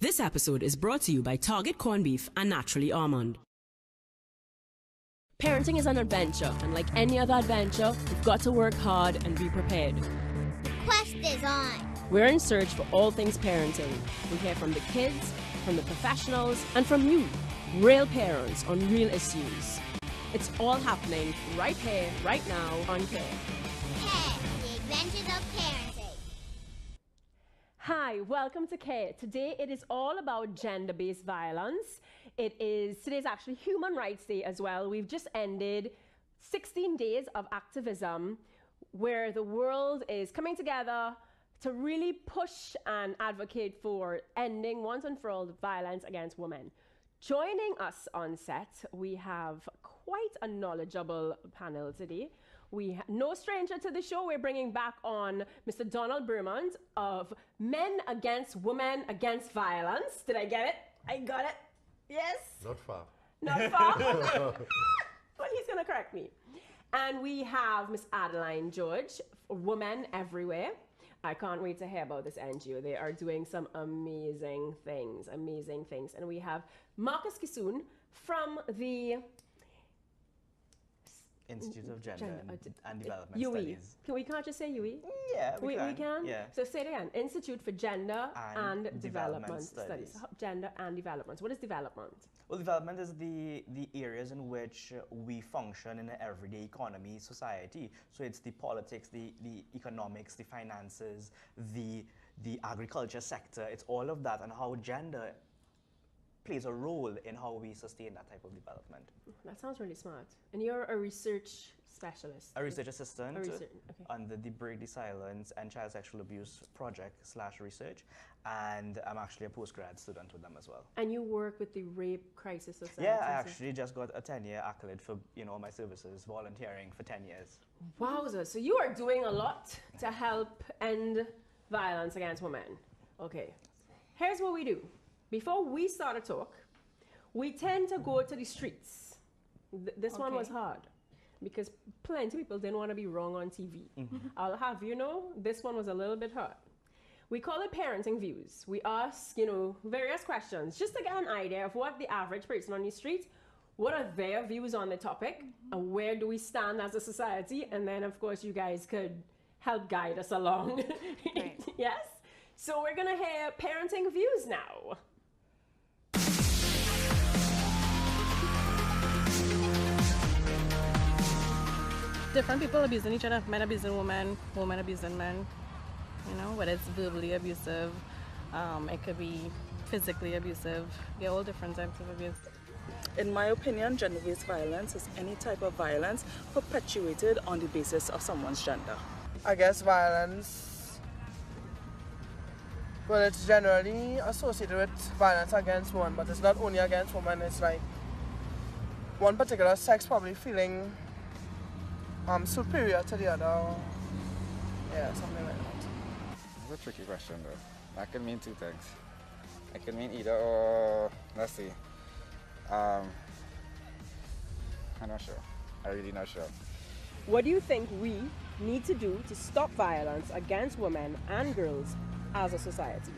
This episode is brought to you by Target Corned Beef and Naturally Almond. Parenting is an adventure, and like any other adventure, you've got to work hard and be prepared. The quest is on. We're in search for all things parenting. We hear from the kids, from the professionals, and from you, real parents on real issues. It's all happening right here, right now, on Care. Care, the adventures of parenting. Hi, welcome to Care. Today it is all about gender-based violence. Today's actually Human Rights Day as well. We've just ended 16 days of activism where the world is coming together to really push and advocate for ending once and for all violence against women. Joining us on set, we have quite a knowledgeable panel today. No stranger to the show, we're bringing back on Mr. Donald Bermond of Men Against Women Against Violence. Did I get it? I got it. Yes? Not far. Not far? Well, he's going to correct me. And we have Miss Adeline George, Women Everywhere. I can't wait to hear about this NGO. They are doing some amazing things. And we have Marcus Kisoon from the Institute of Gender and Development UE. Studies. We can't just say UE? Yeah, we can. We can? Yeah. So say it again. Institute for Gender and Development Studies. Studies. Gender and Development. What is development? Well, development is the areas in which we function in an everyday economy, society. So it's the politics, the economics, the finances, the agriculture sector. It's all of that and how gender plays a role in how we sustain that type of development. That sounds really smart. And you're a research specialist. A research assistant okay. under the Break the Silence and Child Sexual Abuse Project /research, and I'm actually a postgrad student with them as well. And you work with the Rape Crisis Society? Yeah, I actually just got a 10-year accolade for my services, volunteering for 10 years. Wowza, so you are doing a lot to help end violence against women. Okay, here's what we do. Before we start a talk, we tend to go to the streets. This one was hard because plenty of people didn't want to be wrong on TV. Mm-hmm. I'll have you know, this one was a little bit hard. We call it Parenting Views. We ask, various questions just to get an idea of what the average person on the street, what are their views on the topic, and where do we stand as a society? And then, of course, you guys could help guide us along. Right. Yes? So we're going to hear Parenting Views now. Different people abusing each other, men abusing women, women abusing men, whether it's verbally abusive, it could be physically abusive, they're all different types of abuse. In my opinion, gender-based violence is any type of violence perpetuated on the basis of someone's gender. I guess violence, well, it's generally associated with violence against women, but it's not only against women, it's like one particular sex probably feeling superior to the other. Yeah, something like that. It's a tricky question though. That can mean two things. It can mean either or, let's see. I'm not sure. I'm really not sure. What do you think we need to do to stop violence against women and girls as a society?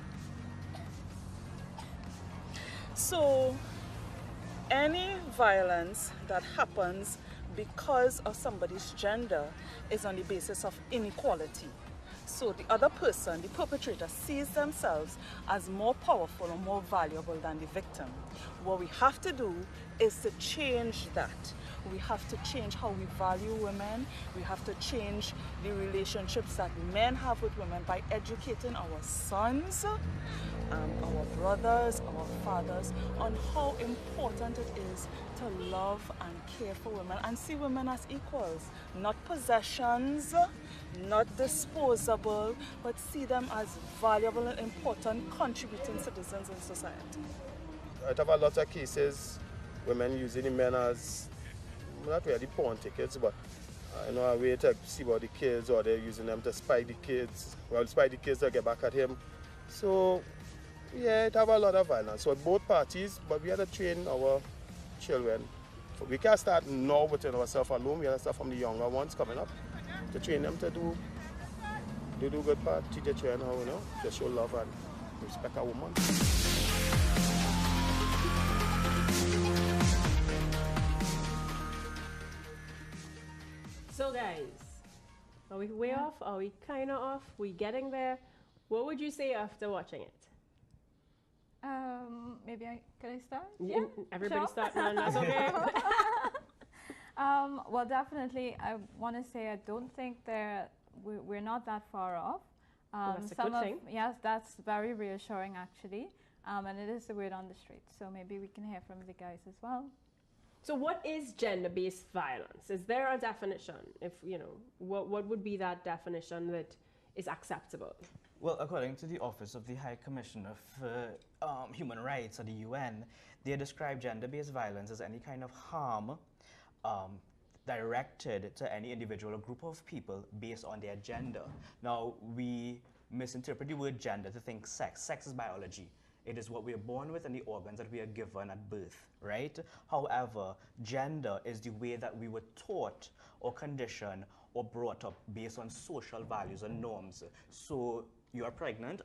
So, any violence that happens because of somebody's gender is on the basis of inequality. So the other person, the perpetrator, sees themselves as more powerful or more valuable than the victim. What we have to do is to change that. We have to change how we value women. We have to change the relationships that men have with women by educating our sons, our brothers, our fathers on how important it is to love and care for women and see women as equals, not possessions, not disposable, but see them as valuable and important contributing citizens in society. I have a lot of cases, women using the men as, not really pawn tickets, but a way to see about the kids, or they're using them to spy the kids. Well, spy the kids to get back at him. So, yeah, it have a lot of violence. So both parties, but we have to train our children. So we can't start now within ourselves alone. We have to start from the younger ones coming up to train them to do good part, teach their children how, to show love and respect a woman. guys? Are we way off? Are we kind of off? We getting there? What would you say after watching it? Maybe could I start? Everybody Sure. start, man. That's okay. Well, definitely, I want to say I don't think we're not that far off. That's a good thing. Yes, that's very reassuring actually, and it is the word on the street. So maybe we can hear from the guys as well. So what is gender-based violence? Is there a definition? If, you know, what would be that definition that is acceptable? Well, according to the Office of the High Commissioner for Human Rights, or the UN, they describe gender-based violence as any kind of harm directed to any individual or group of people based on their gender. Now, we misinterpret the word gender to think sex. Sex is biology. It is what we are born with and the organs that we are given at birth, right? However, gender is the way that we were taught or conditioned or brought up based on social values and norms. So you're pregnant,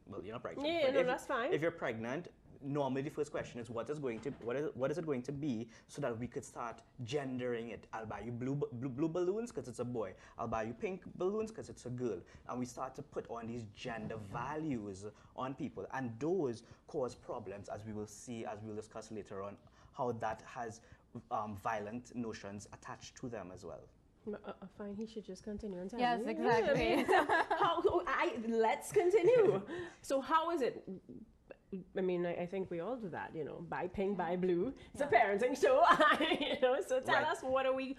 well, you're not pregnant. Yeah, no, that's fine. If you're pregnant, normally the first question is what is it going to be, so that we could start gendering it. I'll buy you blue balloons because it's a boy. I'll buy you pink balloons because it's a girl. And we start to put on these gender values on people, and those cause problems, as we will see, as we'll discuss later on, how that has violent notions attached to them as well. Fine, he should just continue and tell Yes, me. exactly. Let's continue. So how is it? I mean, I think we all do that, you know, buy pink, buy blue. It's a parenting show, you know. So tell us, what are we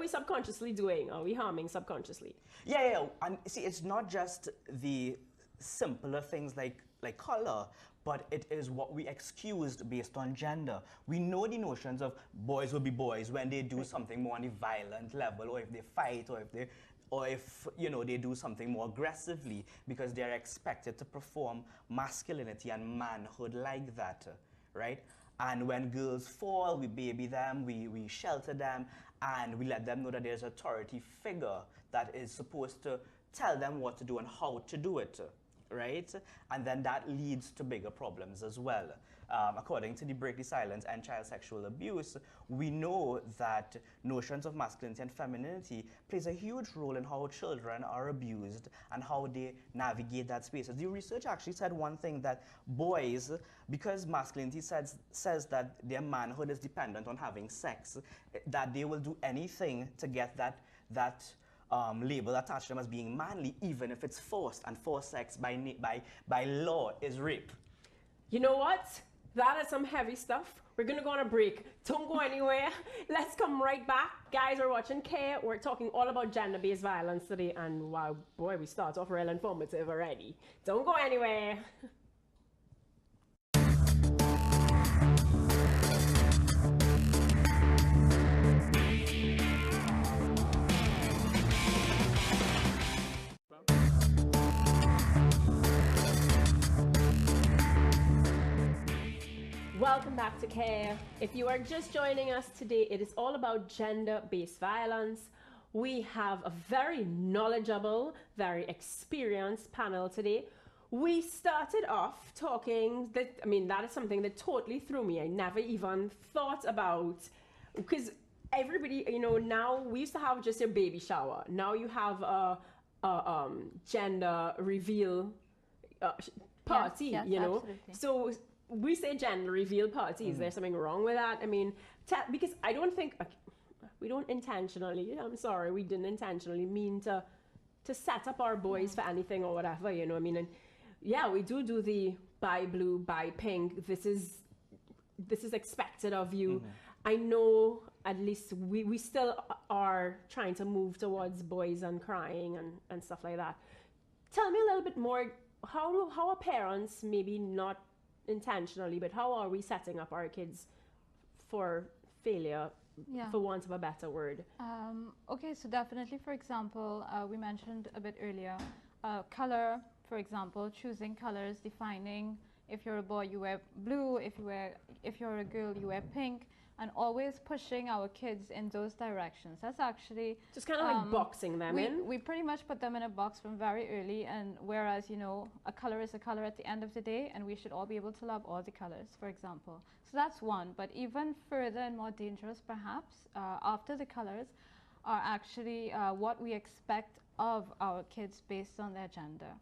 subconsciously doing? Are we harming subconsciously? Yeah. And see, it's not just the simpler things like color, but it is what we excused based on gender. We know the notions of boys will be boys when they do something more on the violent level, or if they fight, or if you know, they do something more aggressively, because they're expected to perform masculinity and manhood like that, right? And when girls fall, we baby them, we shelter them, and we let them know that there's an authority figure that is supposed to tell them what to do and how to do it, right? And then that leads to bigger problems as well. According to the Break the Silence and Child Sexual Abuse, we know that notions of masculinity and femininity plays a huge role in how children are abused and how they navigate that space. The research actually said one thing, that boys, because masculinity says that their manhood is dependent on having sex, that they will do anything to get that label attached to them as being manly, even if it's forced, and forced sex by law is rape. You know what? That is some heavy stuff. We're gonna go on a break. Don't go anywhere. Let's come right back. Guys are watching Care. We're talking all about gender-based violence today, and wow, boy, we start off real informative already. Don't go anywhere. Welcome back to Care. If you are just joining us today, it is all about gender-based violence. We have a very knowledgeable, very experienced panel today. We started off talking that, I mean, that is something that totally threw me. I never even thought about, because everybody, you know, now we used to have just a baby shower. Now you have a gender reveal party, yes, you know. absolutely. So we say gender reveal party. Is there something wrong with that? I mean, because I don't think, we don't intentionally, I'm sorry, we didn't intentionally mean to set up our boys for anything or whatever, you know. I mean, and yeah, we do the buy blue, buy pink. This is expected of you. I know at least we still are trying to move towards boys and crying and stuff like that. Tell me a little bit more, how are parents, maybe not intentionally, but how are we setting up our kids for failure, for want of a better word? Okay, so definitely, for example, we mentioned a bit earlier, color, for example, choosing colors, defining if you're a boy, you wear blue, if you're a girl, you wear pink, and always pushing our kids in those directions. That's actually just kind of like boxing them in. We pretty much put them in a box from very early, and whereas, you know, a color is a color at the end of the day, and we should all be able to love all the colors, for example. So that's one. But even further and more dangerous, perhaps, after the colors, are actually what we expect of our kids based on their gender.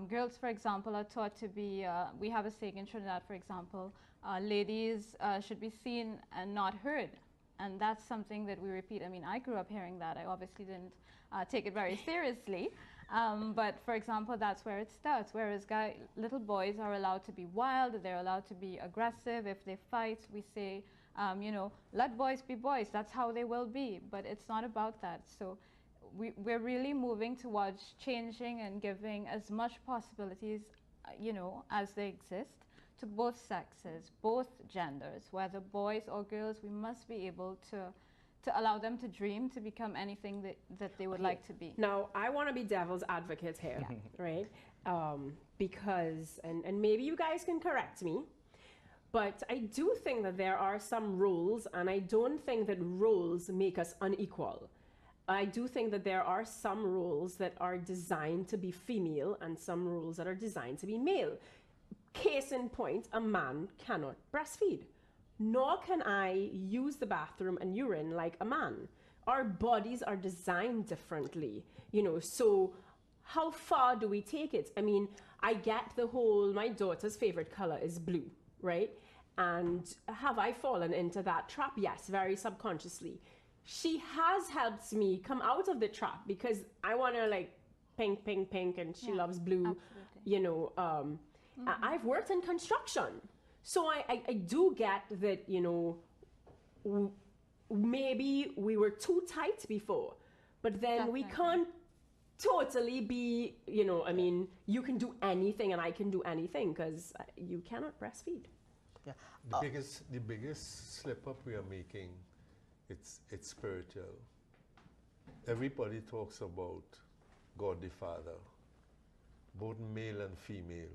Girls, for example, are taught to be, we have a saying in Trinidad, for example, ladies should be seen and not heard. And that's something that we repeat. I mean, I grew up hearing that. I obviously didn't take it very seriously. But for example, that's where it starts. Whereas little boys are allowed to be wild, they're allowed to be aggressive. If they fight, we say, you know, let boys be boys. That's how they will be. But it's not about that. So we're really moving towards changing and giving as much possibilities, you know, as they exist to both sexes, both genders, whether boys or girls. We must be able to allow them to dream, to become anything that they would like to be. Now, I want to be devil's advocate here, right? Because, and maybe you guys can correct me, but I do think that there are some rules, and I don't think that rules make us unequal. I do think that there are some rules that are designed to be female and some rules that are designed to be male. Case in point, a man cannot breastfeed, nor can I use the bathroom and urine like a man. Our bodies are designed differently, you know, so how far do we take it? I mean, I get the whole, my daughter's favorite color is blue, right? And have I fallen into that trap? Yes, very subconsciously. She has helped me come out of the trap because I want to like pink, pink, pink, and she loves blue, absolutely. you know. I've worked in construction, so I do get that, you know, maybe we were too tight before, but then we can't totally be, you know, I mean, you can do anything and I can do anything because you cannot breastfeed. Yeah. The biggest slip up we are making, it's spiritual. Everybody talks about God the Father, both male and female.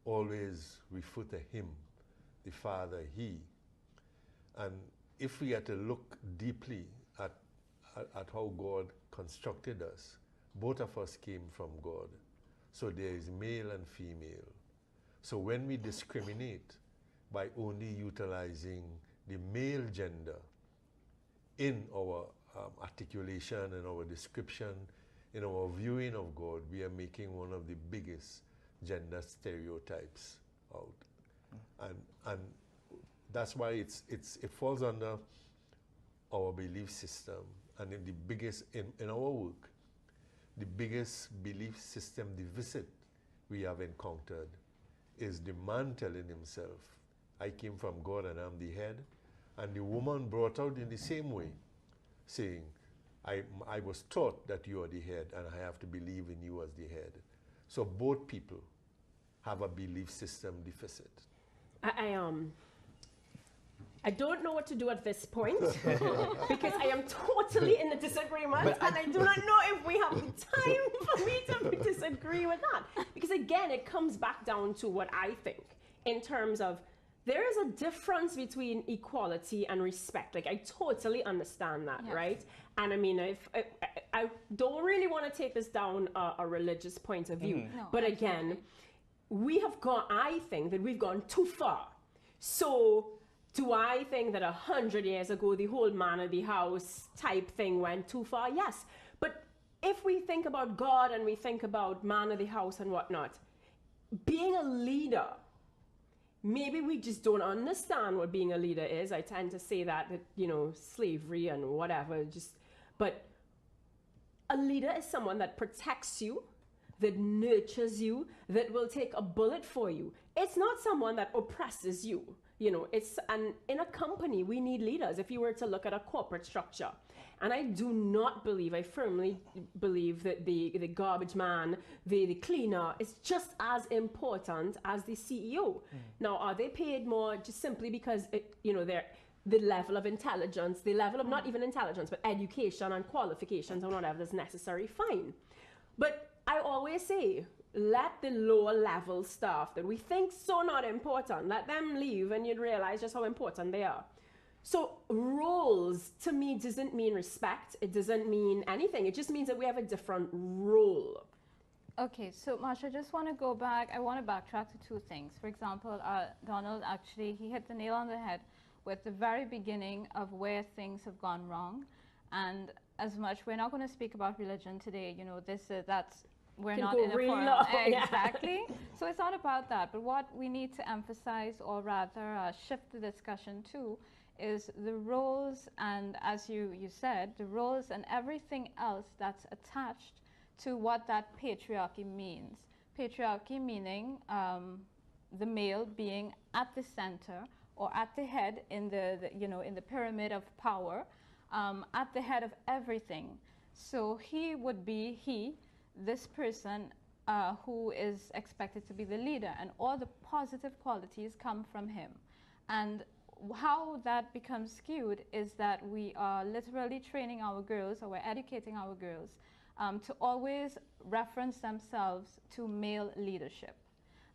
Always refer to him, the Father, he. And if we had to look deeply at how God constructed us, both of us came from God. So there is male and female. So when we discriminate by only utilizing the male gender in our articulation, in our description, in our viewing of God, we are making one of the biggest gender stereotypes out. And that's why it falls under our belief system. And in the biggest, in our work, the biggest belief system deficit we have encountered is the man telling himself, I came from God and I'm the head. And the woman brought out in the same way, saying, I was taught that you are the head and I have to believe in you as the head. So both people have a belief system deficit. I don't know what to do at this point because I am totally in the disagreement, and I do not know if we have time for me to disagree with that. Because again, it comes back down to what I think in terms of there is a difference between equality and respect. Like, I totally understand that, right? And I mean, I don't really want to take this down a religious point of view, No, but again, we have gone, I think that we've gone too far. So do I think that 100 years ago, the whole man of the house type thing went too far? Yes. But if we think about God and we think about man of the house and whatnot, being a leader, maybe we just don't understand what being a leader is. I tend to say that you know, slavery and whatever, but a leader is someone that protects you, that nurtures you, that will take a bullet for you. It's not someone that oppresses you. You know, and in a company, we need leaders. If you were to look at a corporate structure, and I do not believe, I firmly believe that the garbage man, the cleaner is just as important as the CEO. Now, are they paid more just simply because, you know, the level of intelligence, the level of not even intelligence, but education and qualifications and whatever is necessary? Fine. But I always say, let the lower level staff that we think so not important, let them leave and you'd realize just how important they are. So roles to me doesn't mean respect. It doesn't mean anything. It just means that we have a different role. Okay, so Marsha, I just want to go back. I want to backtrack to two things. For example, Donald actually, he hit the nail on the head with the very beginning of where things have gone wrong. And as much, we're not going to speak about religion today, you know, we're Can not go in a really forum. long, yeah. Exactly. So it's not about that. But what we need to emphasize, or rather shift the discussion to, is the roles, and as you said, the roles and everything else that's attached to what that patriarchy means. Patriarchy meaning the male being at the center or at the head in in the pyramid of power, at the head of everything. So he would be this person who is expected to be the leader, and all the positive qualities come from him. And how that becomes skewed is that we are literally training our girls, or we're educating our girls to always reference themselves to male leadership.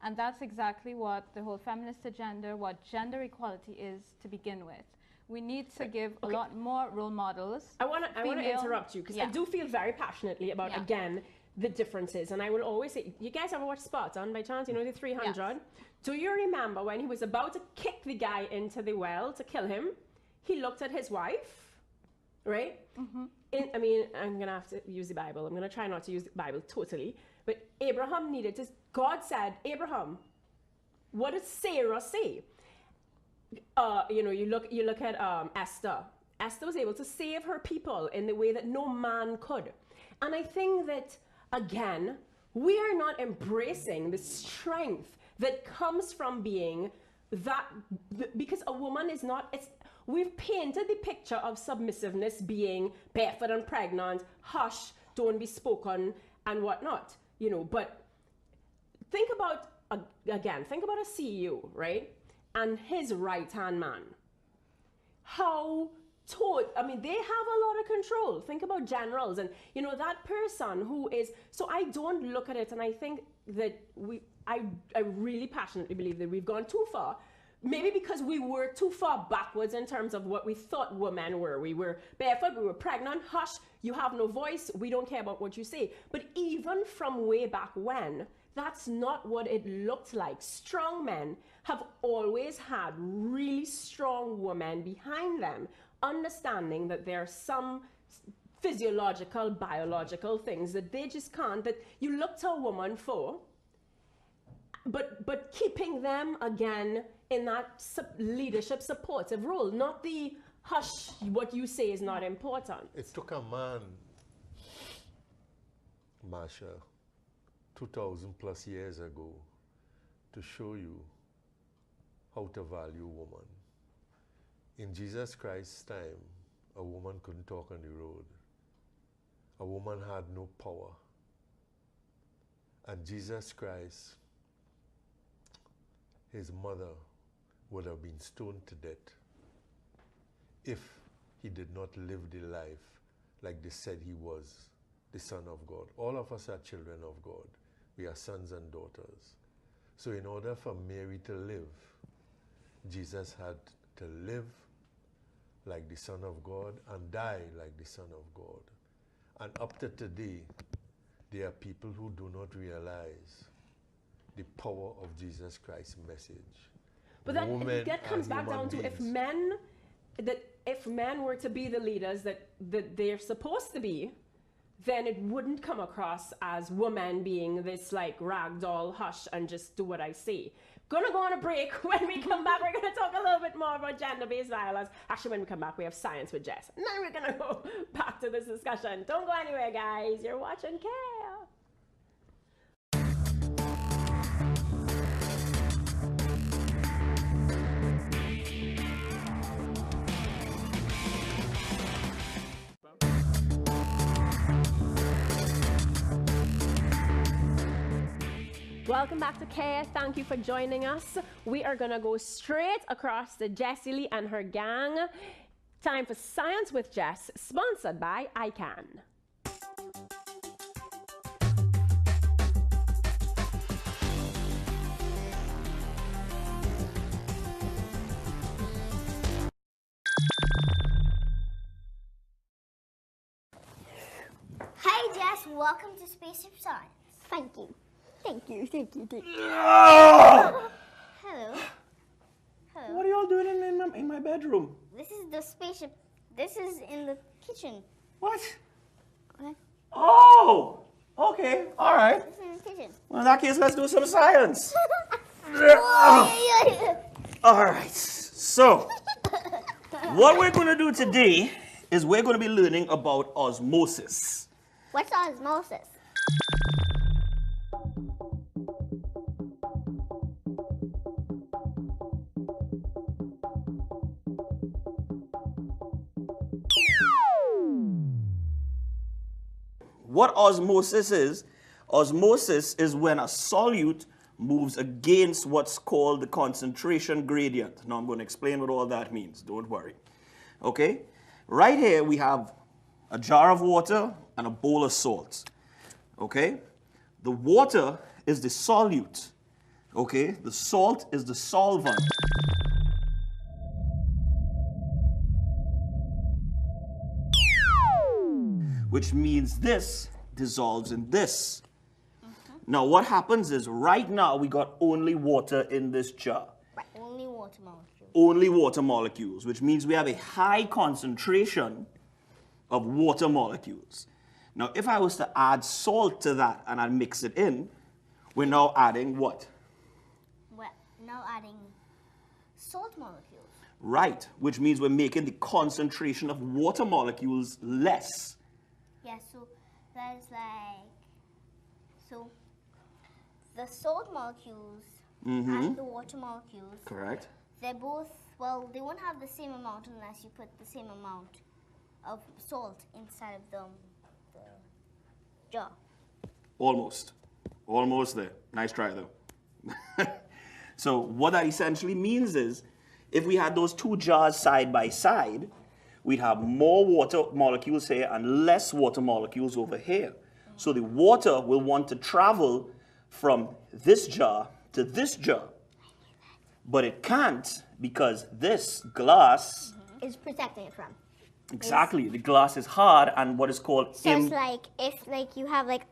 And that's exactly what the whole feminist agenda, what gender equality is to begin with. We need to give a lot more role models. I want to interrupt you because I do feel very passionately about, again, the differences. And I will always say, you guys ever watch Spartan by chance? You know, the 300? Yes. Do you remember when he was about to kick the guy into the well to kill him? He looked at his wife, right? Mm-hmm. I mean, I'm going to have to use the Bible. I'm going to try not to use the Bible totally. But Abraham needed to, God said, Abraham, what did Sarah say? You know, you look at Esther. Esther was able to save her people in the way that no man could. And I think that, again, we are not embracing the strength that comes from being that, because a woman is not, we've painted the picture of submissiveness being barefoot and pregnant, hush, don't be spoken, and whatnot, you know. But think about, again, think about a CEO, right? And his right-hand man. I mean, they have a lot of control. Think about generals and, you know, that person who is, so I don't look at it, and I think that I really passionately believe that we've gone too far. Maybe because we were too far backwards in terms of what we thought women were. We were barefoot, we were pregnant, hush, you have no voice, we don't care about what you say. But even from way back when, that's not what it looked like. Strong men have always had really strong women behind them, understanding that there are some physiological, biological things that they just can't, that you look to a woman for, but keeping them, again, in that leadership supportive role, not the hush, what you say is not important. It took a man, Marsha, 2,000 plus years ago to show you how to value woman. In Jesus Christ's time, a woman couldn't talk on the road. A woman had no power. And Jesus Christ, his mother, would have been stoned to death if he did not live the life like they said he was, the Son of God. All of us are children of God. We are sons and daughters. So in order for Mary to live, Jesus had to live like the Son of God and die like the Son of God. And up to today, there are people who do not realize the power of Jesus Christ's message. But that comes back down to if men were to be the leaders that they're supposed to be, then it wouldn't come across as women being this like ragdoll hush and just do what I say. Gonna go on a break. When we come back, we're gonna talk a little bit more about gender-based violence. Actually, when we come back, we have science with Jess. And then we're gonna go back to this discussion. Don't go anywhere, guys. You're watching Care. Welcome back to Care. Thank you for joining us. We are going to go straight across to Jessie Lee and her gang. Time for Science with Jess, sponsored by ICANN. Hi, Jess. Welcome to Space of Science. Thank you. Thank you. Hello. Hello. What are y'all doing in my bedroom? This is the spaceship This is in the kitchen. What? Okay. Oh! Okay, all right. This is in the kitchen. Well, in that case, let's do some science. All right. So, what we're going to do today is we're going to be learning about osmosis. What's osmosis? What osmosis is when a solute moves against what's called the concentration gradient. Now I'm going to explain what all that means. Don't worry. Okay? Right here we have a jar of water and a bowl of salt. Okay? The water is the solute. Okay? The salt is the solvent. Which means this dissolves in this. Now what happens is right now we got only water in this jar. Right, only water molecules. Only water molecules, which means we have a high concentration of water molecules. Now if I was to add salt to that and I mix it in, we're now adding what? Well, now adding salt molecules. Right, which means we're making the concentration of water molecules less. Yeah, so there's like, so the salt molecules and the water molecules. Correct. They're both, well, they won't have the same amount unless you put the same amount of salt inside of the jar. Almost. Almost there. Nice try though. So what that essentially means is if we had those two jars side by side, we'd have more water molecules here and less water molecules over here. So the water will want to travel from this jar to this jar. But it can't because this glass is protecting it from. Exactly. The glass is hard and what is called So it's like if like you have like,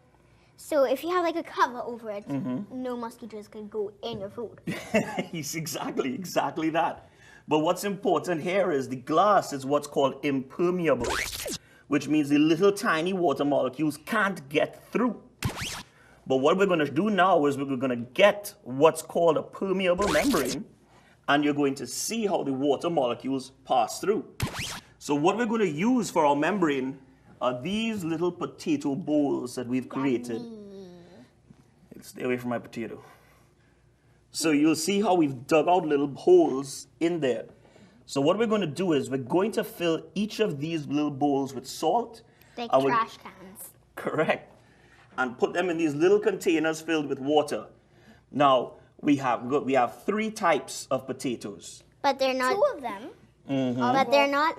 so if you have like a cover over it, no mosquitoes can go in your food. It's exactly that. But what's important here is the glass is what's called impermeable, which means the little tiny water molecules can't get through. But what we're going to do now is we're going to get what's called a permeable membrane, and you're going to see how the water molecules pass through. So what we're going to use for our membrane are these little potato bowls that we've created. Stay away from my potato. So you'll see how we've dug out little holes in there. So what we're going to do is we're going to fill each of these little bowls with salt. Like trash cans. Correct. And put them in these little containers filled with water. Now, we have 3 types of potatoes. But they're not. 2 of them. But they're not.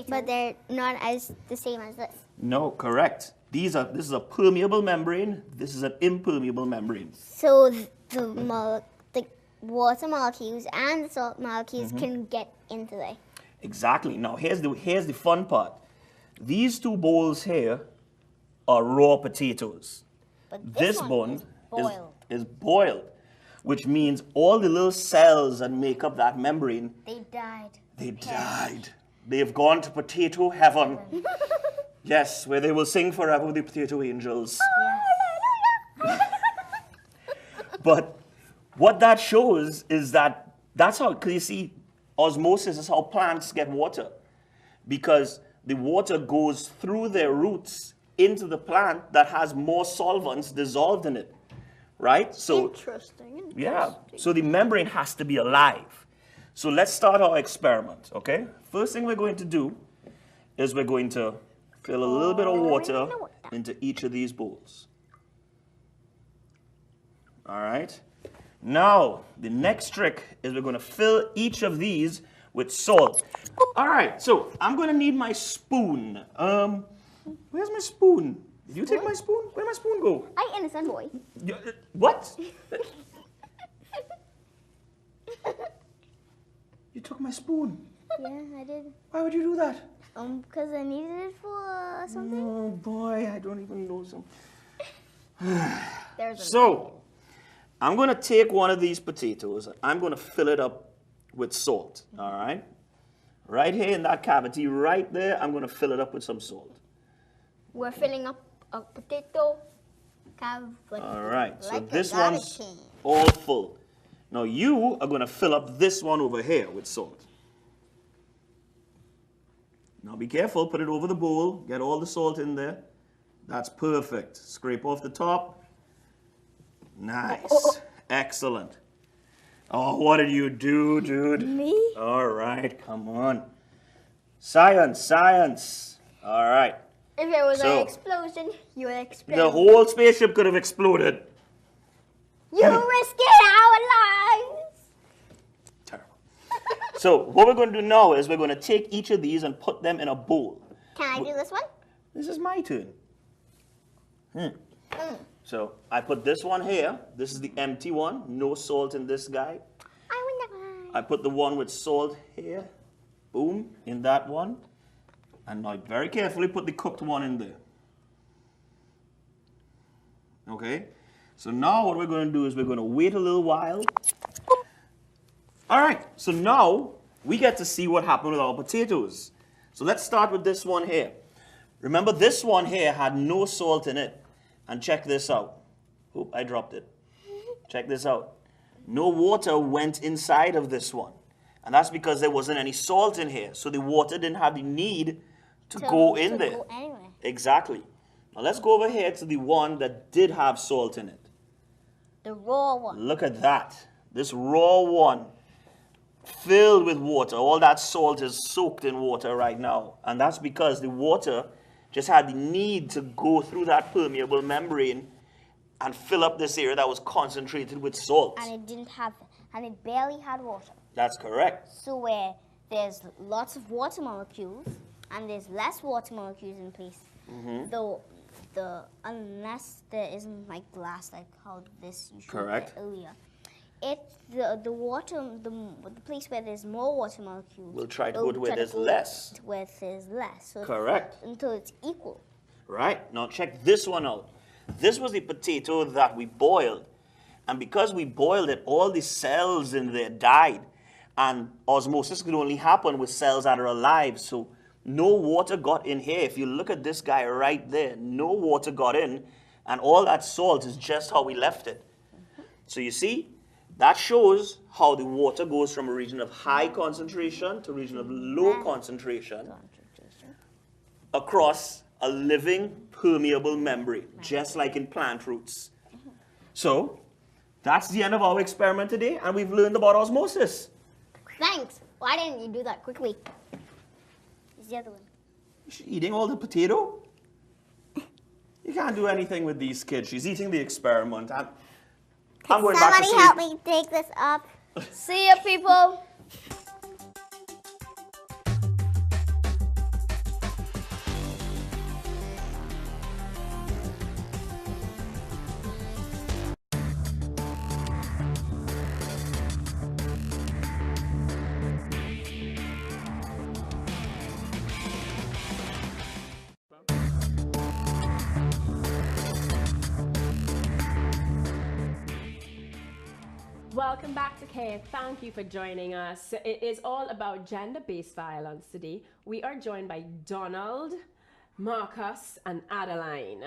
But they're not as the same as this. No, correct. This is a permeable membrane. This is an impermeable membrane. So the water molecules and the salt molecules can get into there. Exactly. Now here's the fun part. These 2 bowls here are raw potatoes. But this one is boiled. Is boiled, which means all the little cells that make up that membrane, They died. they died. They've gone to potato heaven. Yes, where they will sing forever with the potato angels. But what that shows is that's how, because you see, osmosis is how plants get water. Because the water goes through their roots into the plant that has more solvents dissolved in it, right? So, Interesting. yeah, so the membrane has to be alive. So let's start our experiment, okay? First thing we're going to do is we're going to fill a little bit of water into each of these bowls. All right? Now, the next trick is we're going to fill each of these with salt. All right, so I'm going to need my spoon. Where's my spoon? Did you take my spoon? Where'd my spoon go? I innocent boy. What? You took my spoon. Yeah, I did. Why would you do that? Because I needed it for something. Oh boy, I don't even know some. There's So, I'm going to take one of these potatoes. I'm going to fill it up with salt, all right? Right here in that cavity, right there, I'm going to fill it up with some salt. We're filling up a potato cavity. All right, so like this a one's garbage can. all full. Now you are going to fill up this one over here with salt. Now be careful, put it over the bowl, get all the salt in there. That's perfect. Scrape off the top. Nice. Excellent. Oh, what did you do, dude? Me? All right, come on. Science, science. All right. If it was So, an explosion, you would explode. The whole spaceship could have exploded. You risking our lives. Terrible. So what we're going to do now is we're going to take each of these and put them in a bowl. Can I do this one? This is my turn. So I put this one here. This is the empty one. No salt in this guy. I put the one with salt here. Boom, in that one. And now very carefully put the cooked one in there. Okay? So now what we're going to do is we're going to wait a little while. All right, so now we get to see what happened with our potatoes. So let's start with this one here. Remember, this one here had no salt in it. And check this out. Oop, I dropped it. Check this out. No water went inside of this one. And that's because there wasn't any salt in here. So the water didn't have the need to go in there. Go anyway. Exactly. Now let's go over here to the one that did have salt in it. The raw one. Look at that. This raw one filled with water. All that salt is soaked in water right now. And that's because the water just had the need to go through that permeable membrane and fill up this area that was concentrated with salt. And it didn't have, and it barely had water. That's correct. So where there's lots of water molecules and there's less water molecules in place, though unless there isn't like glass like how this you showed Correct. earlier, the water the place where there's more water molecules We'll try to go to where there's less. Where there's less. So Correct. until it's equal. Right. Now check this one out. This was the potato that we boiled. And because we boiled it, all the cells in there died. And osmosis could only happen with cells that are alive. So no water got in here. If you look at this guy right there, no water got in. And all that salt is just how we left it. So you see, that shows how the water goes from a region of high concentration to a region of low concentration across a living permeable membrane, just like in plant roots. So that's the end of our experiment today, and we've learned about osmosis. Thanks. Why didn't you do that quickly? It's the other one. She's eating all the potato? You can't do anything with these kids. She's eating the experiment. I'm going back to sleep. Somebody help me take this up. See ya, people. Welcome back to Care. Thank you for joining us. It is all about gender-based violence today. We are joined by Donald, Marcus, and Adeline.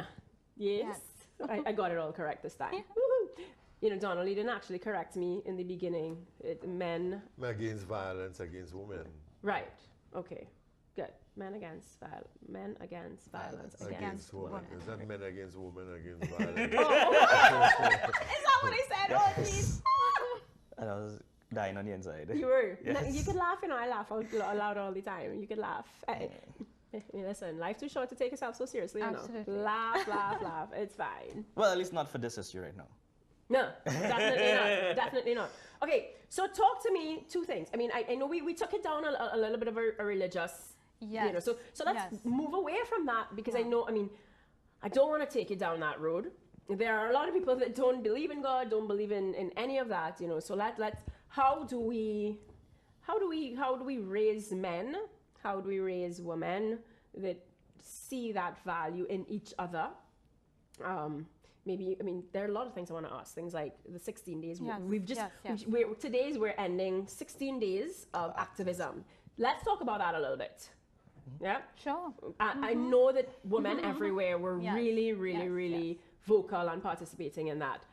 Yes? I got it all correct this time. Woohoo. You know, Donald, you didn't actually correct me in the beginning. Men. Against violence against women. Right. Okay. Good. Men against violence Against women. Is that men against women against violence? Is that what I said? Oh, please. And I was dying on the inside. You were. Yes. You could laugh, you know, I laugh out loud all the time. You could laugh. Listen, life's too short to take yourself so seriously, you know. Absolutely. Laugh, laugh, laugh. It's fine. Well, at least not for this issue right now. No, definitely not. Definitely not. Okay, so talk to me two things. I mean, I know we took it down a little bit of a religious, Yes. you know, so let's move away from that because I know, I mean, I don't want to take you down that road. There are a lot of people that don't believe in God, don't believe in any of that, you know. So let's how do we raise men? How do we raise women that see that value in each other? Maybe, I mean, there are a lot of things I want to ask. Things like the 16 days. Yes, We've just, yes. we're ending 16 days of activism. let's talk about that a little bit. Yeah? Sure. I know that women everywhere were Yes. really vocal and participating in that.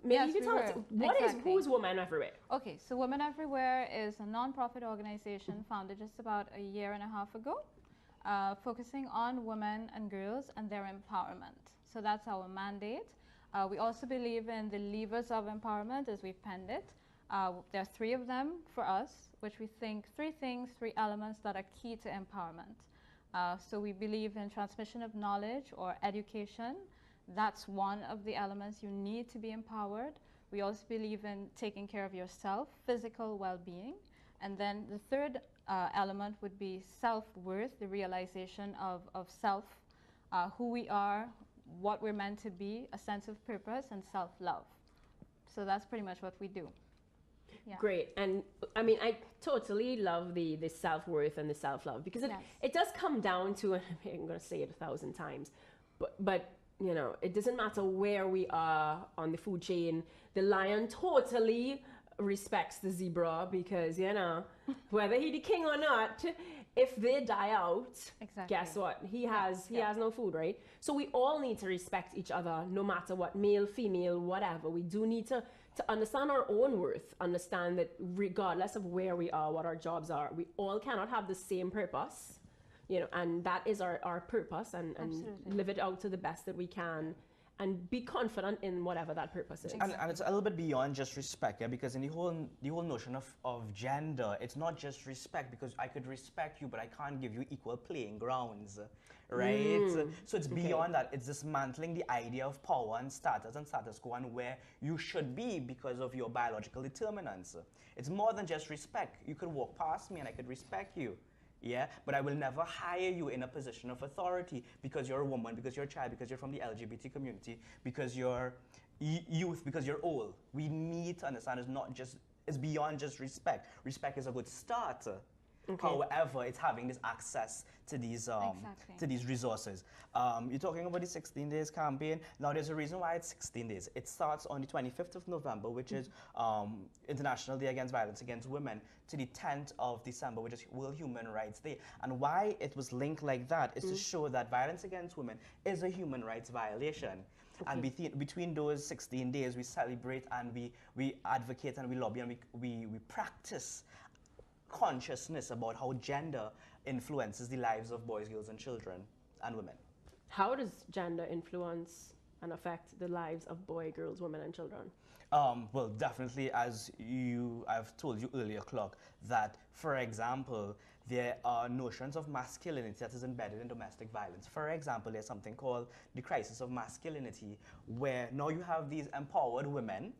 Maybe Yes, you can we tell us, were. who's Women Everywhere? Okay, so Women Everywhere is a non-profit organization founded just about a year and a half ago, focusing on women and girls and their empowerment. So that's our mandate. We also believe in the levers of empowerment as we've penned it. There are 3 of them for us, which we think 3 elements that are key to empowerment. So we believe in transmission of knowledge or education. That's one of the elements you need to be empowered. We also believe in taking care of yourself, physical well-being. And then the 3rd element would be self-worth, the realization of self, who we are, what we're meant to be, a sense of purpose, and self-love. So that's pretty much what we do. Yeah. Great. And I mean, I totally love the self-worth and the self-love, because it does come down to, I'm going to say it 1,000 times, but you know, it doesn't matter where we are on the food chain. The lion totally respects the zebra, because, you know, whether he the king or not, if they die out, guess what? He has no food, right? So we all need to respect each other, no matter what, male, female, whatever. We do need to understand our own worth, understand that regardless of where we are, what our jobs are, we all cannot have the same purpose, you know, and that is our purpose, and live it out to the best that we can, and be confident in whatever that purpose is. And it's a little bit beyond just respect, yeah, because in the whole notion of gender, it's not just respect, because I could respect you, but I can't give you equal playing grounds, right? So it's beyond that. It's dismantling the idea of power and status quo and where you should be because of your biological determinants. It's more than just respect. You could walk past me and I could respect you. Yeah, but I will never hire you in a position of authority because you're a woman, because you're a child, because you're from the LGBT community, because you're youth, because you're old. We need to understand it's beyond just respect. Respect is a good start. However, it's having this access to these resources. You're talking about the 16 days campaign. Now, there's a reason why it's 16 days. It starts on the 25th of November, which is International Day Against Violence Against Women, to the 10th of December, which is World Human Rights Day. And why it was linked like that is to show that violence against women is a human rights violation. And between those 16 days, we celebrate and we advocate and we lobby and we practice consciousness about how gender influences the lives of boys, girls, and children, and women. How does gender influence and affect the lives of boys, girls, women, and children? Well, definitely, as I've told you earlier, Clark, that, for example, there are notions of masculinity that is embedded in domestic violence. For example, there's something called the crisis of masculinity, where now you have these empowered women,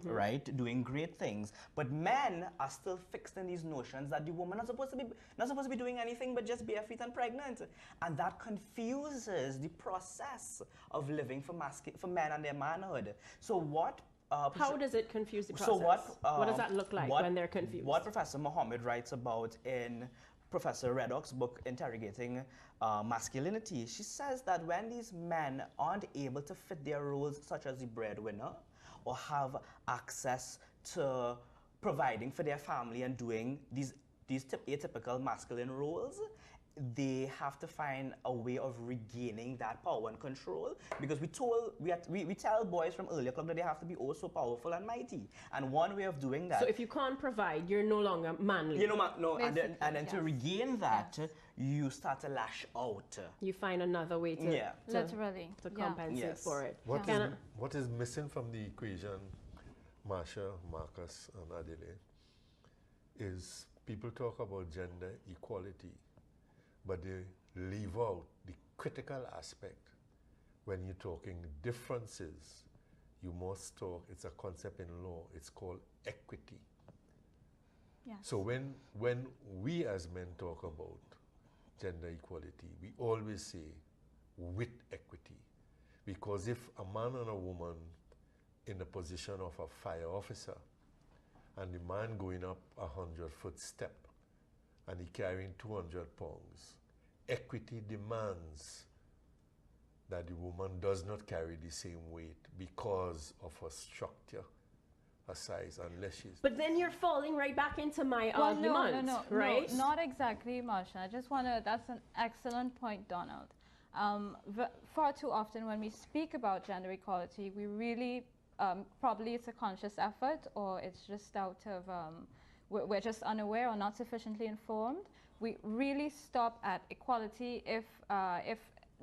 right, doing great things, but men are still fixed in these notions that the woman not supposed to be doing anything but just bare feet and pregnant, and that confuses the process of living for men and their manhood. So what? How does it confuse the process? So what does that look like when they're confused? What Professor Mohammed writes about in Professor Reddock's book, Interrogating Masculinity, she says that when these men aren't able to fit their roles, such as the breadwinner, or have access to providing for their family and doing these atypical masculine roles, they have to find a way of regaining that power and control, because we tell boys from earlier club that they have to be also powerful and mighty, and one way of doing that. So if you can't provide, you're no longer manly. You know, no, and then to regain that, you start to lash out. You find another way to to compensate for it. What is missing from the equation, Marsha, Marcus, and Adele, is people talk about gender equality, but they leave out the critical aspect. When you're talking differences, you must talk, it's a concept in law, it's called equity. Yes. So when we as men talk about gender equality, we always say with equity. Because if a man and a woman in the position of a fire officer, and the man going up 100-foot step, and he carrying 200 pounds, equity demands that the woman does not carry the same weight because of her structure, a size unless she's. But then you're falling right back into my Well, argument, right? No, not exactly, Marsha. I just want to, that's an excellent point, Donald. Far too often when we speak about gender equality, we really, probably it's a conscious effort, or it's just out of, we're just unaware or not sufficiently informed. We really stop at equality if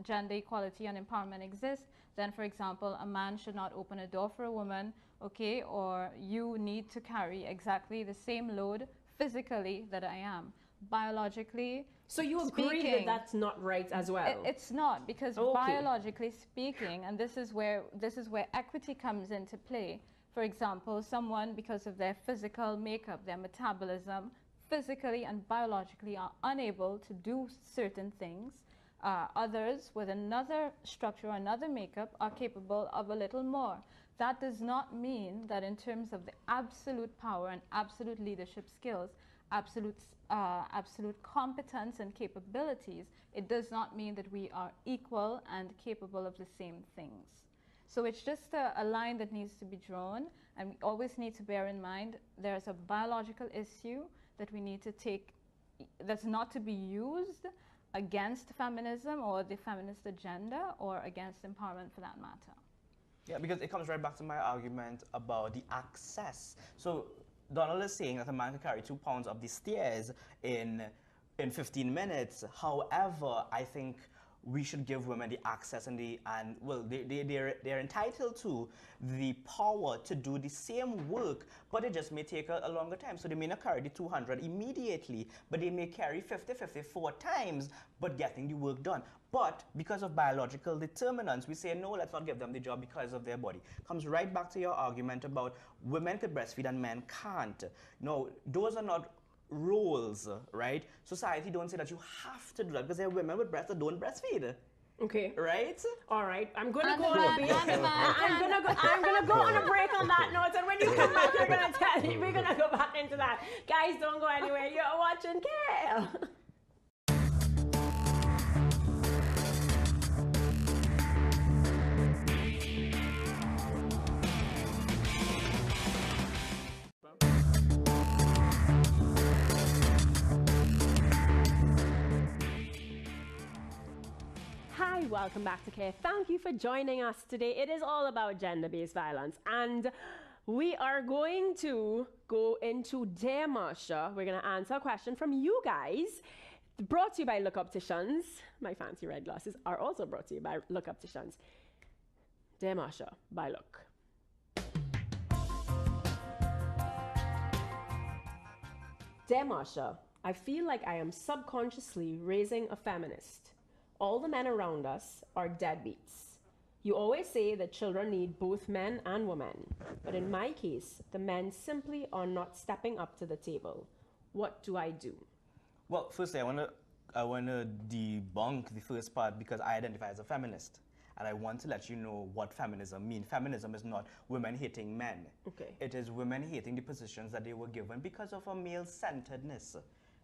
gender equality and empowerment exists. Then, for example, a man should not open a door for a woman, okay, or you need to carry exactly the same load physically that I am. Biologically, so you agree that that's not right as well? It's not, because biologically speaking, and this is where equity comes into play. For example, someone, because of their physical makeup, their metabolism, physically and biologically are unable to do certain things. Others with another structure, another makeup, are capable of a little more. That does not mean that in terms of the absolute power and absolute leadership skills, absolute competence and capabilities, it does not mean that we are equal and capable of the same things. So it's just a line that needs to be drawn, and we always need to bear in mind there's a biological issue that we need to take, that's not to be used against feminism or the feminist agenda, or against empowerment for that matter. Yeah, because it comes right back to my argument about the access. So Donald is saying that a man can carry 2 pounds up the stairs in 15 minutes. However, I think we should give women the access and they're entitled to the power to do the same work, but it just may take a longer time. So they may not carry the 200 immediately, but they may carry 50, 54 times, but getting the work done. But because of biological determinants, we say, no, let's not give them the job because of their body. Comes right back to your argument about women could breastfeed and men can't. No, those are not roles, right? Society don't say that you have to do that, because there are women with breasts that don't breastfeed. Okay. Right? All right. I'm going to go on a break. I'm going to go on a break on that note, and when you come back, you're going to tell me. We're going to go back into that. Guys, don't go anywhere. You're watching Kale. Hi, welcome back to Care. Thank you for joining us today. It is all about gender-based violence, and we are going to go into Dear Marsha. We're going to answer a question from you guys, brought to you by Look Opticians. My fancy red glasses are also brought to you by Look Opticians. Dear Marsha, by Look. Dear Marsha, I feel like I am subconsciously raising a feminist. All the men around us are deadbeats. You always say that children need both men and women, but in my case, the men simply are not stepping up to the table. What do I do? Well, firstly, I want to debunk the first part, because I identify as a feminist, and I want to let you know what feminism means. Feminism is not women hating men. Okay. It is women hating the positions that they were given because of a male-centeredness,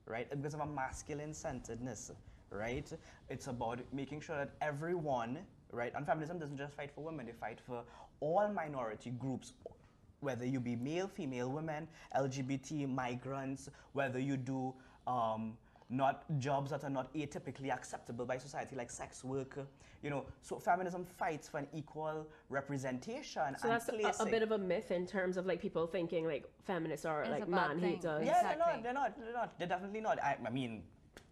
right? Because of a masculine-centeredness. Right? It's about making sure that everyone, right? And feminism doesn't just fight for women, they fight for all minority groups, whether you be male, female, women, LGBT, migrants, whether you do not jobs that are not atypically acceptable by society, like sex work, you know. So feminism fights for an equal representation. So that's a bit of a myth in terms of like people thinking like feminists are like man haters. Yeah, exactly. They're not. They're definitely not. I mean,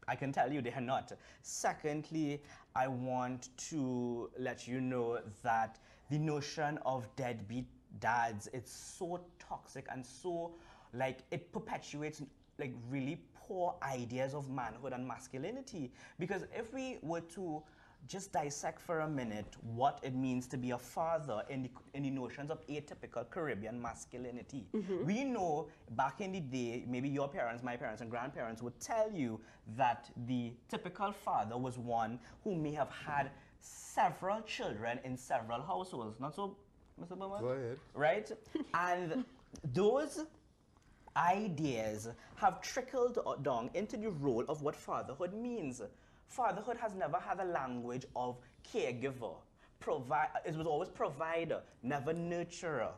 I can tell you they are not. Secondly, I want to let you know that the notion of deadbeat dads, it's so toxic and so, like, it perpetuates like really poor ideas of manhood and masculinity. Because if we were to just dissect for a minute what it means to be a father in the notions of atypical Caribbean masculinity. Mm-hmm. We know back in the day, maybe your parents, my parents, and grandparents would tell you that the typical father was one who may have had several children in several households. Not so, Mr. Bowman? Go ahead. Right? And those ideas have trickled down into the role of what fatherhood means. Fatherhood has never had a language of caregiver. It was always provider, never nurturer.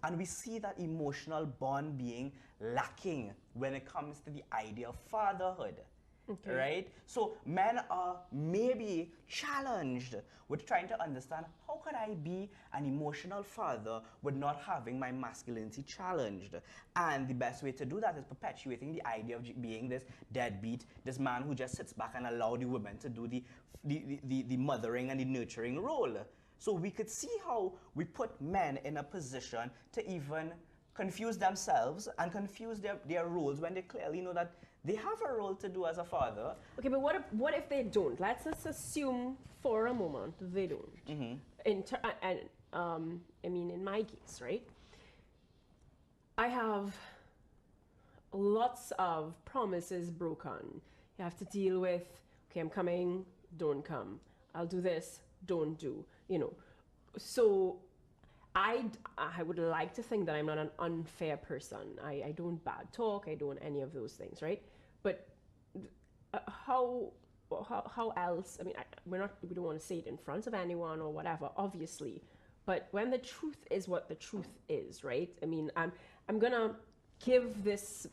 And we see that emotional bond being lacking when it comes to the idea of fatherhood. Okay. Right? So men are maybe challenged with trying to understand, how could I be an emotional father with not having my masculinity challenged? And the best way to do that is perpetuating the idea of being this deadbeat, this man who just sits back and allow the women to do the mothering and the nurturing role. So we could see how we put men in a position to even confuse themselves and confuse their roles when they clearly know that they have a role to do as a father. Okay, but what if they don't? Let's just assume for a moment they don't. I mean, in my case, right? I have lots of promises broken. You have to deal with, okay, I'm coming, don't come. I'll do this, don't do. You know, so I would like to think that I'm not an unfair person. I don't bad talk. I don't any of those things, right? But how else? I mean, we don't want to say it in front of anyone or whatever, obviously. But when the truth is what the truth is, right? I mean, I'm gonna give this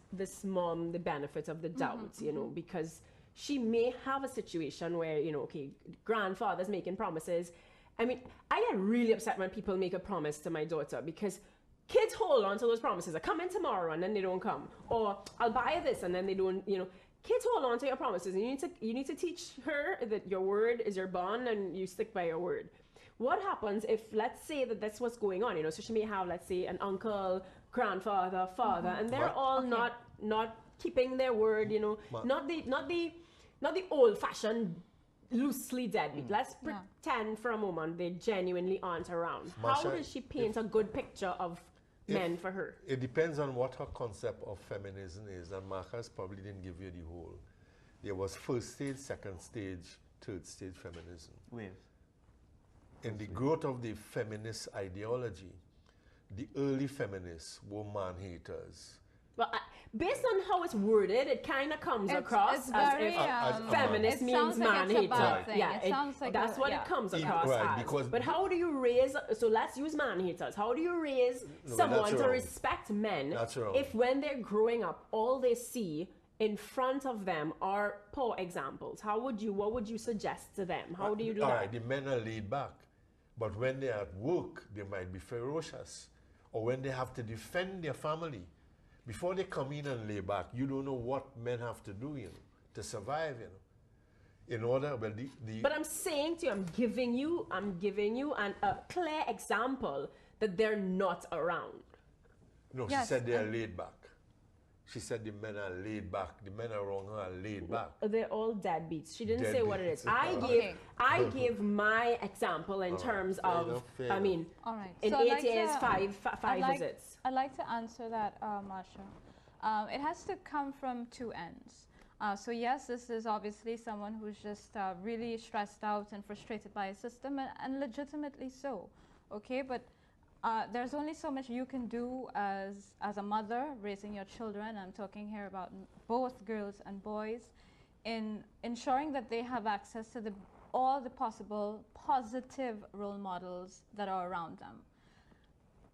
mom the benefit of the doubt, you know, because she may have a situation where, you know, okay, grandfather's making promises. I mean, I get really upset when people make a promise to my daughter because kids hold on to those promises. I come in tomorrow and then they don't come. Or I'll buy this and then they don't, you know. Kids hold on to your promises, and you need to teach her that your word is your bond and you stick by your word. What happens if, let's say that that's what's going on, you know, so she may have, let's say, an uncle, grandfather, father, and they're all not keeping their word, you know, not the old-fashioned loosely deadbeat. Let's pretend for a moment they genuinely aren't around. How does she paint a good picture of men for her? It depends on what her concept of feminism is, and Marcus probably didn't give you the whole. There was first stage, second stage, third stage feminism. In the growth of the feminist ideology, the early feminists were man-haters. Well, based on how it's worded, it kind of comes across as if feminist means man-hater. Yeah, it sounds like that's what it comes across as. But how do you raise, so let's use man-haters, how do you raise someone to respect men if when they're growing up, all they see in front of them are poor examples? What would you suggest to them? How do you do that? All right, the men are laid back, but when they're at work, they might be ferocious, or when they have to defend their family. Before they come in and lay back, you don't know what men have to do, you know, to survive, you know. In order, well, But I'm saying to you, I'm giving you a clear example that they're not around. No, she said they're laid back. She said the men are laid back. The men around her are laid back. They're all deadbeats. She didn't say what it is. I gave my example in terms of, I mean, in 8 years, five visits. I'd like to answer that, Marsha. It has to come from two ends. So yes, this is obviously someone who's just really stressed out and frustrated by a system, and legitimately so. Okay, but there's only so much you can do as a mother raising your children. I'm talking here about both girls and boys, in ensuring that they have access to all the possible positive role models that are around them.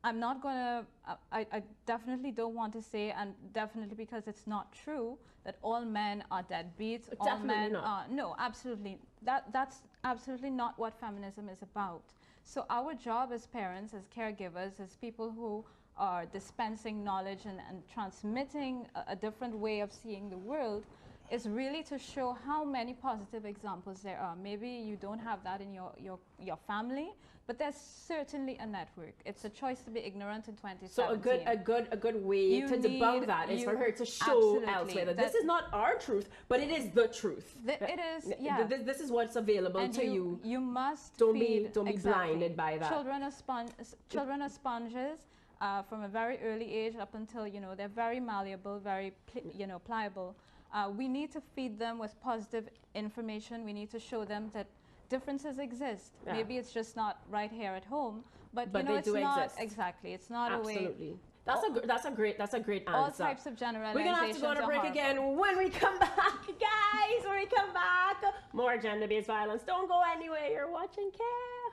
I'm not going to, I definitely don't want to say, and definitely because it's not true, that all men are deadbeats. All men are, no, absolutely. That's absolutely not what feminism is about. So our job as parents, as caregivers, as people who are dispensing knowledge and transmitting a different way of seeing the world, is really to show how many positive examples there are. Maybe you don't have that in your family, but there's certainly a network. It's a choice to be ignorant in 2017. So a good way to debunk that is for her to show elsewhere that this is not our truth, but it is the truth. It is, yeah. This is what's available to you. You must don't be blinded by that. Children are sponges from a very early age up until, you know, they're very malleable, very pliable. We need to feed them with positive information. We need to show them that differences exist. Yeah. Maybe it's just not right here at home, but you know, it's not exist. Exactly. It's not absolutely. That's a great answer. All types of generalizations. We're gonna have to go on a break again when we come back, guys. When we come back, more gender-based violence. Don't go anywhere. You're watching Care.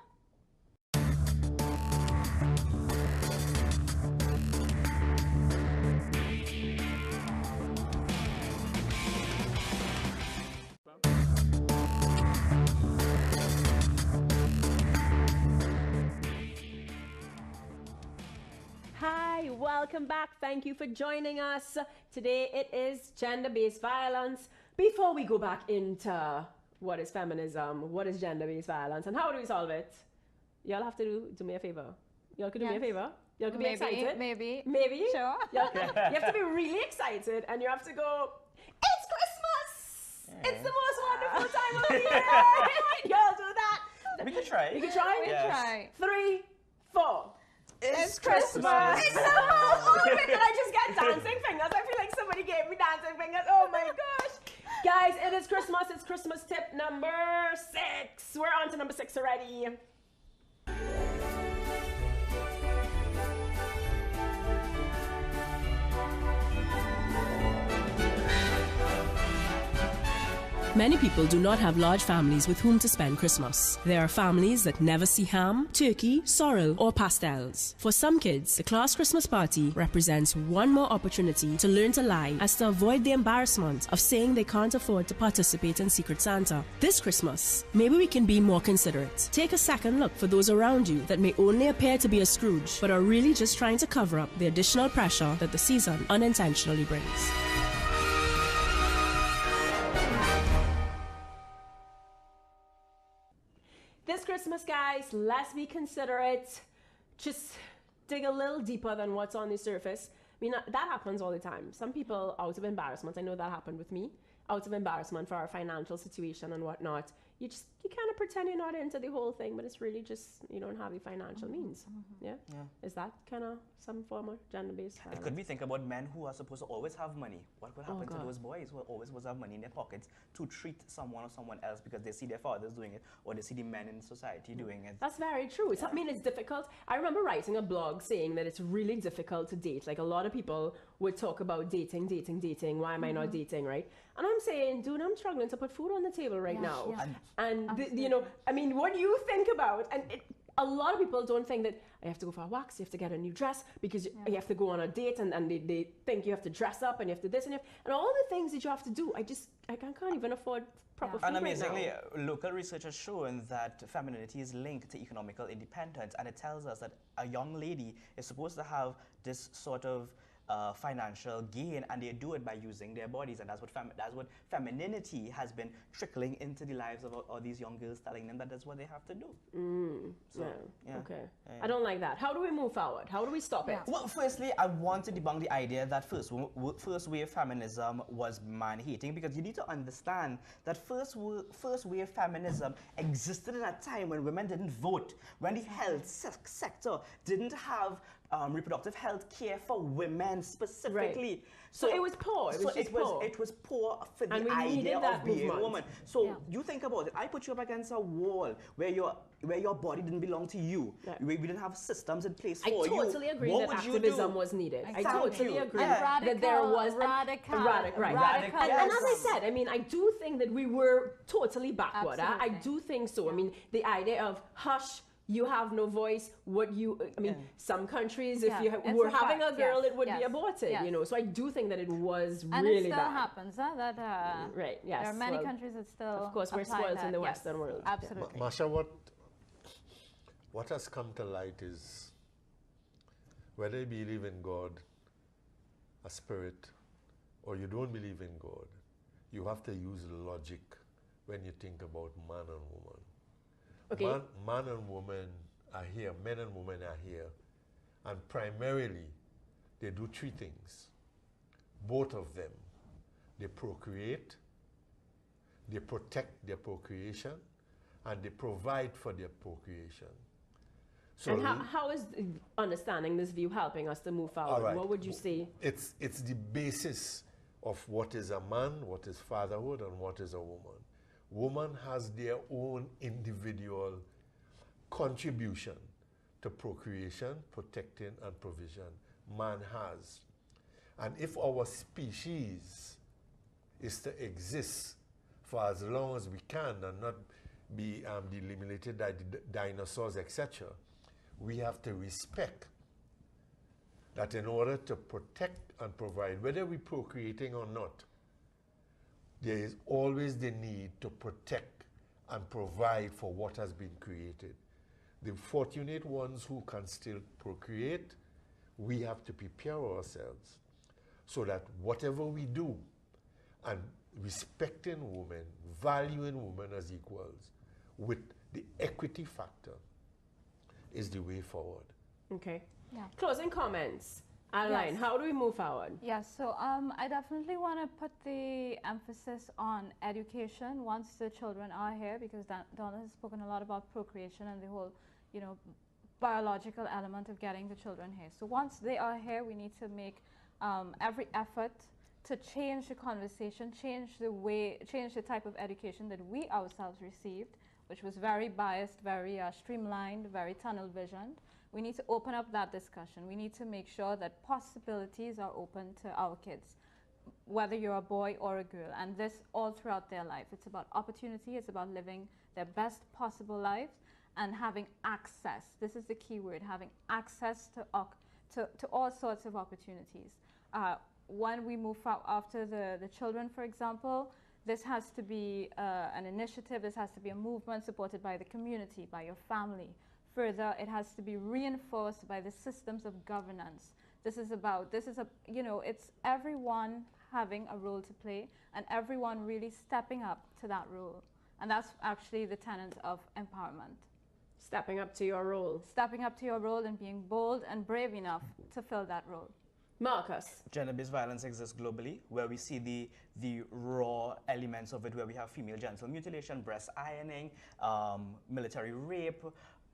welcome back. Thank you for joining us. Today it is gender-based violence. Before we go back into what is feminism, what is gender-based violence, and how do we solve it, y'all have to do me a favor. Y'all could do me a favor. Y'all could be excited. Maybe. Sure. You have to be really excited, and you have to go, it's Christmas! It's the most wonderful time of the year! Y'all do that. We can try. You can try? We can try. 3, 4. It's Christmas! It's the most, oh wait, did I just get dancing fingers? I feel like somebody gave me dancing fingers. Oh my gosh. Guys, it is Christmas. It's Christmas tip number 6. We're on to number 6 already. Many people do not have large families with whom to spend Christmas. There are families that never see ham, turkey, sorrel, or pastels. For some kids, the class Christmas party represents one more opportunity to learn to lie as to avoid the embarrassment of saying they can't afford to participate in Secret Santa. This Christmas, maybe we can be more considerate. Take a second look for those around you that may only appear to be a Scrooge, but are really just trying to cover up the additional pressure that the season unintentionally brings. This Christmas, guys, let's be considerate. Just dig a little deeper than what's on the surface. I mean, that happens all the time. Some people, out of embarrassment, I know that happened with me, out of embarrassment for our financial situation and whatnot, you kind of pretend you're not into the whole thing, but it's really just you don't have the financial means. Yeah? Is that kind of some form of gender-based violence? It could be, think about men who are supposed to always have money. What would happen to those boys who are always supposed to have money in their pockets to treat someone or someone else because they see their fathers doing it or they see the men in society doing it? That's very true. I mean, it's difficult. I remember writing a blog saying that it's really difficult to date. Like, a lot of people would talk about dating. Why am I not dating, right? And I'm saying, dude, I'm struggling to put food on the table right now. Yeah. And you know, I mean, what do you think about? And a lot of people don't think that I have to go for a wax, you have to get a new dress because you have to go on a date, and they think you have to dress up and you have to this and all the things that you have to do. I can't even afford proper food. And amazingly, right now. local research has shown that femininity is linked to economical independence, and it tells us that a young lady is supposed to have this sort of financial gain, and they do it by using their bodies, and that's what femininity has been trickling into the lives of all these young girls, telling them that that's what they have to do. Okay. I don't like that. How do we move forward? How do we stop it? Well, firstly, I want to debunk the idea that first wave feminism was man-hating, because you need to understand that first wave feminism existed at a time when women didn't vote, when the health sector didn't have reproductive health care for women specifically. Right. So it was poor. It was poor for the idea of being a woman. So you think about it. I put you up against a wall where your body didn't belong to you. Yeah. We didn't have systems in place for you. I totally agree that activism was needed. I totally agree that there was radical. And as I said, I mean, I do think that we were totally backward. I do think so. I mean, the idea of hush, you have no voice. Some countries, if you were having a girl, it would be aborted. You know, so I do think that it was really bad. And it still happens. Right. Yes. There are many countries that still. Of course, we're spoiled in the Western world. Absolutely. Masha, what has come to light is whether you believe in God, a spirit, or you don't believe in God, you have to use logic when you think about man and woman. Okay. Man and woman are here, men and women are here, and primarily they do 3 things. Both of them, they procreate, they protect their procreation, and they provide for their procreation. So and how is understanding this view helping us to move forward? Right. What would you say? It's the basis of what is a man, what is fatherhood, and what is a woman. Woman has their own individual contribution to procreation, protecting, and provision. Man has. And if our species is to exist for as long as we can and not be eliminated by the dinosaurs, etc., we have to respect that in order to protect and provide, whether we're procreating or not, there is always the need to protect and provide for what has been created. The fortunate ones who can still procreate we have to prepare ourselves so that whatever we do, and respecting women, valuing women as equals, with the equity factor, is the way forward. Okay. Yeah. Closing comments. Adeline, Yes. how do we move forward? Yes, so I definitely want to put the emphasis on education once the children are here, because Donna has spoken a lot about procreation and the whole, you know, biological element of getting the children here. So once they are here, we need to make every effort to change the conversation, change the type of education that we ourselves received, which was very biased, very streamlined, very tunnel visioned. We need to open up that discussion. We need to make sure that possibilities are open to our kids, whether you're a boy or a girl, and this all throughout their life. It's about opportunity, it's about living their best possible lives and having access. This is the key word, having access to all sorts of opportunities. When we move out after the children, for example, this has to be an initiative, this has to be a movement supported by the community, by your family. Further, it has to be reinforced by the systems of governance. It's everyone having a role to play and everyone really stepping up to that role. And that's actually the tenet of empowerment. Stepping up to your role. Stepping up to your role and being bold and brave enough to fill that role. Marcus. Gender-based violence exists globally, where we see the raw elements of it, where we have female genital mutilation, breast ironing, military rape.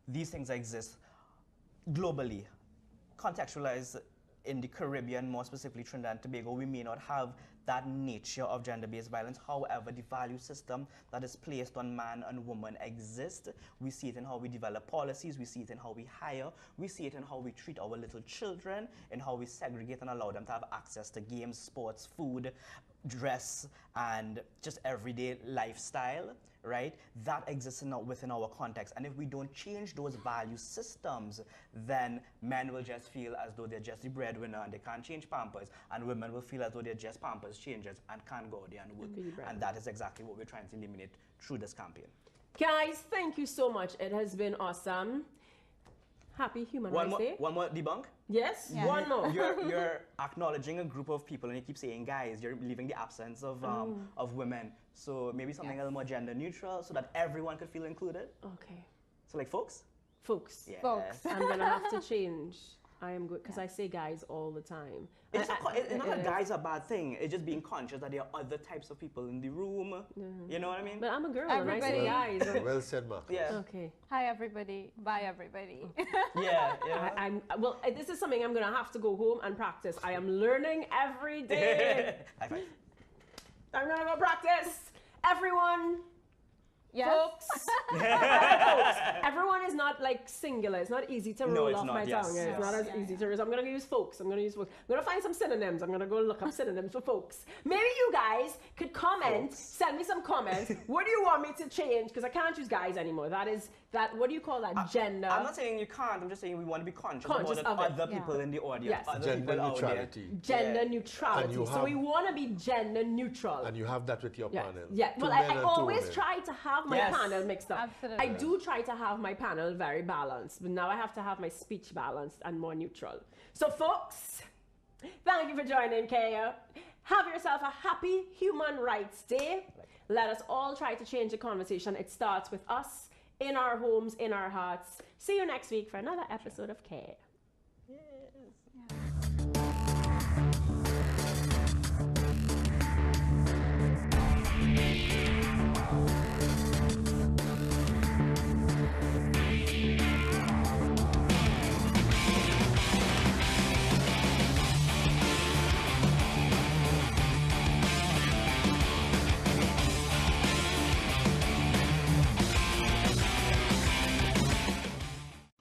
These things exist globally. Contextualized in the Caribbean, more specifically Trinidad and Tobago, we may not have that nature of gender-based violence. However, the value system that is placed on man and woman exists. We see it in how we develop policies, we see it in how we hire, we see it in how we treat our little children, in how we segregate and allow them to have access to games, sports, food, dress, and just everyday lifestyle, right? That exists within our context. And if we don't change those value systems, then men will just feel as though they're just the breadwinner and they can't change Pampers, and women will feel as though they're just Pampers changers and can't go out there and work. And that is exactly what we're trying to eliminate through this campaign. Guys, thank you so much. It has been awesome. Happy Human Rights Day. One more debunk? Yes, yeah. One more. You're acknowledging a group of people and you keep saying guys. You're leaving the absence of women. So maybe something a little more gender neutral so that everyone could feel included. Okay. So like folks? Folks. Yes. Folks. I'm going to have to change. I am good because I say guys all the time. It's not that guys are a bad thing. It's just being conscious that there are other types of people in the room. You know what I mean? But I'm a girl Everybody. and I say guys. Well said, Marcus. Yeah. Okay. Hi everybody. Bye everybody. Yeah. Well, this is something I'm going to have to go home and practice. I am learning every day. High five. I'm going to go practice. Everyone. Yes. Folks. Folks. Everyone is not like singular. It's not easy to roll off my tongue. It's not as easy to use. I'm going to use folks. I'm going to use folks. I'm going to find some synonyms. I'm going to go look up synonyms for folks. Maybe you guys could comment, send me some comments. What do you want me to change? Because I can't use guys anymore. What do you call that? Gender. I'm not saying you can't. I'm just saying we want to be conscious about of other people in the audience. Yes. Other Gender people neutrality. Out there. Gender neutrality. So we want to be gender neutral. And you have that with your panel. Yeah. Well, I always try to have my panel mixed up. Absolutely. I do try to have my panel very balanced, but now I have to have my speech balanced and more neutral. So, folks, thank you for joining, Kaya. Have yourself a happy Human Rights Day. Let us all try to change the conversation. It starts with us, in our homes, in our hearts. See you next week for another episode of Kaya.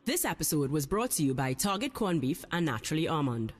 This episode was brought to you by Target Corned Beef and Naturally Almond.